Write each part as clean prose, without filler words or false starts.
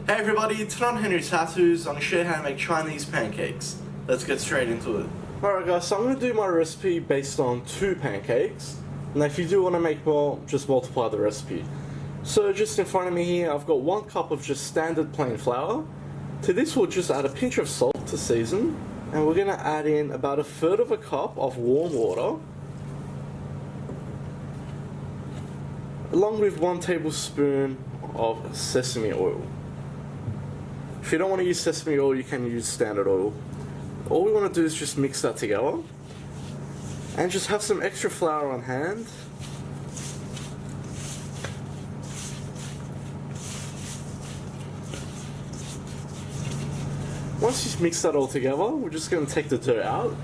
Hey everybody, today on Henry's Tattoos, I'm going to show you how to make Chinese pancakes. Let's get straight into it. Alright guys, so I'm going to do my recipe based on 2 pancakes. Now if you do want to make more, just multiply the recipe. So just in front of me here, I've got 1 cup of just standard plain flour. To this we'll just add a pinch of salt to season. And we're going to add in about 1/3 of a cup of warm water. Along with 1 tablespoon of sesame oil. If you don't want to use sesame oil, you can use standard oil. All we want to do is just mix that together and just have some extra flour on hand. Once you've mixed that all together, we're just going to take the dough out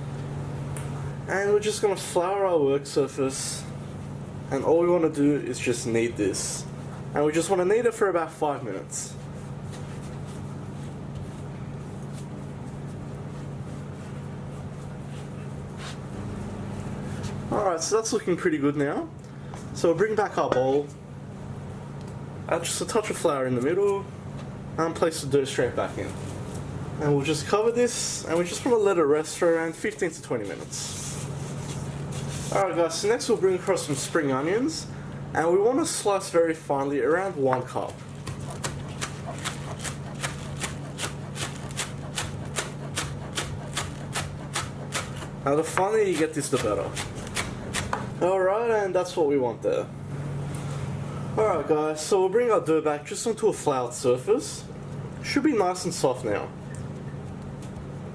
and we're just going to flour our work surface, and all we want to do is just knead this, and we just want to knead it for about 5 minutes. Alright, so that's looking pretty good now. So we'll bring back our bowl, add just a touch of flour in the middle, and place the dough straight back in. And we'll just cover this, and we just want to let it rest for around 15 to 20 minutes. Alright guys, so next we'll bring across some spring onions, and we want to slice very finely, around 1 cup. Now the finer you get this, the better. Alright, and that's what we want there. Alright guys, so we'll bring our dough back just onto a floured surface. Should be nice and soft now.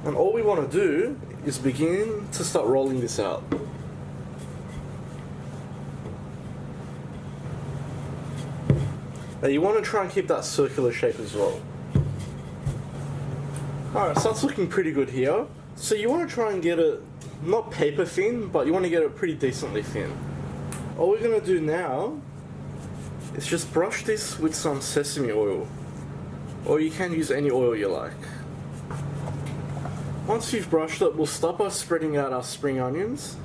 And all we want to do is begin to start rolling this out. Now you want to try and keep that circular shape as well. Alright, so that's looking pretty good here. So you want to try and get it not paper thin, but you want to get it pretty decently thin. All we're going to do now is just brush this with some sesame oil, or you can use any oil you like. Once you've brushed it, we'll start by spreading out our spring onions.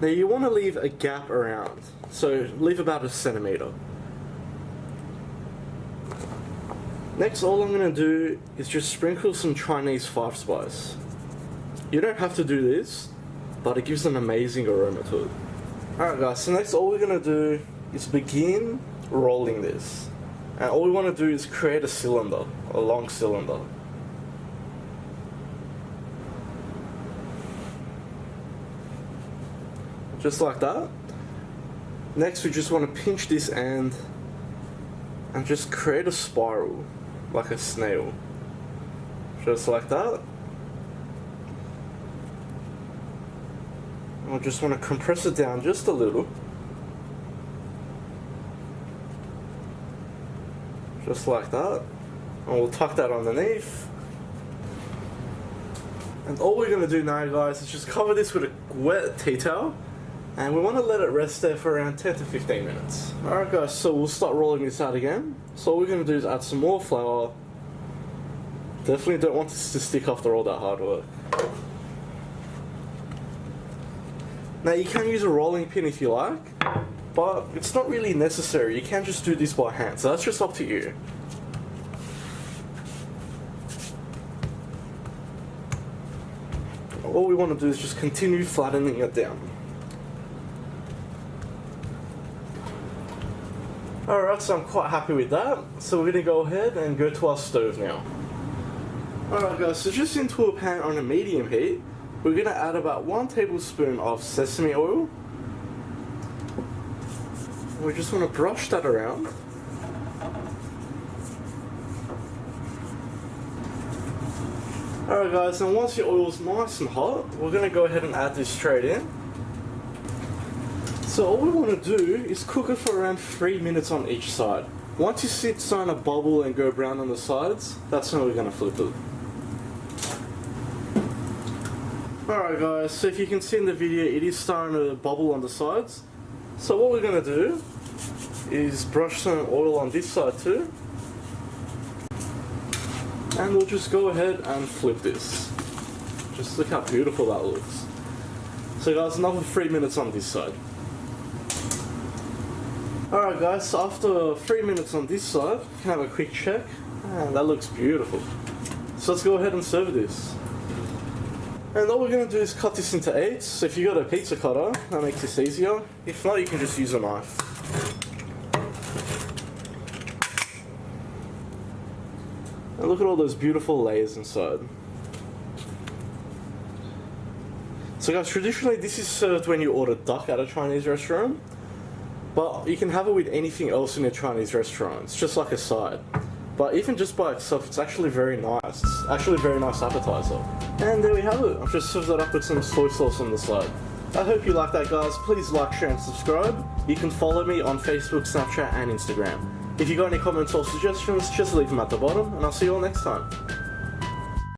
Now you want to leave a gap around, so leave about 1 centimeter. Next, all I'm going to do is just sprinkle some Chinese 5 spice. You don't have to do this, but it gives an amazing aroma to it. Alright guys, so next all we're going to do is begin rolling this. And all we want to do is create a cylinder, a long cylinder. Just like that. Next we just want to pinch this end and just create a spiral, like a snail. Just like that. I just want to compress it down just a little. Just like that. And we'll tuck that underneath. And all we're going to do now guys is just cover this with a wet tea towel. And we want to let it rest there for around 10 to 15 minutes. Alright guys, so we'll start rolling this out again. So all we're going to do is add some more flour. Definitely don't want this to stick after all that hard work. Now you can use a rolling pin if you like, but it's not really necessary. You can just do this by hand, so that's just up to you. All we want to do is just continue flattening it down. Alright, so I'm quite happy with that. So we're going to go ahead and go to our stove now. Alright guys, so just into a pan on a medium heat, we're going to add about 1 tablespoon of sesame oil. We just want to brush that around. Alright guys, and once your oil's nice and hot, we're going to go ahead and add this straight in. So all we want to do is cook it for around 3 minutes on each side. Once you see it starting to bubble and go brown on the sides, that's when we're going to flip it. Alright guys, so if you can see in the video, it is starting to bubble on the sides. So what we're going to do is brush some oil on this side too. And we'll just go ahead and flip this. Just look how beautiful that looks. So guys, another 3 minutes on this side. Alright guys, so after 3 minutes on this side, you can have a quick check. Man, that looks beautiful. So let's go ahead and serve this. And all we're going to do is cut this into 8. So if you got a pizza cutter, that makes this easier. If not, you can just use a knife. And look at all those beautiful layers inside. So guys, traditionally this is served when you order duck at a Chinese restaurant. But you can have it with anything else in a Chinese restaurant. It's just like a side. But even just by itself, it's actually very nice. It's actually a very nice appetizer. And there we have it. I've just served that up with some soy sauce on the side. I hope you like that, guys. Please like, share and subscribe. You can follow me on Facebook, Snapchat and Instagram. If you got any comments or suggestions, just leave them at the bottom and I'll see you all next time.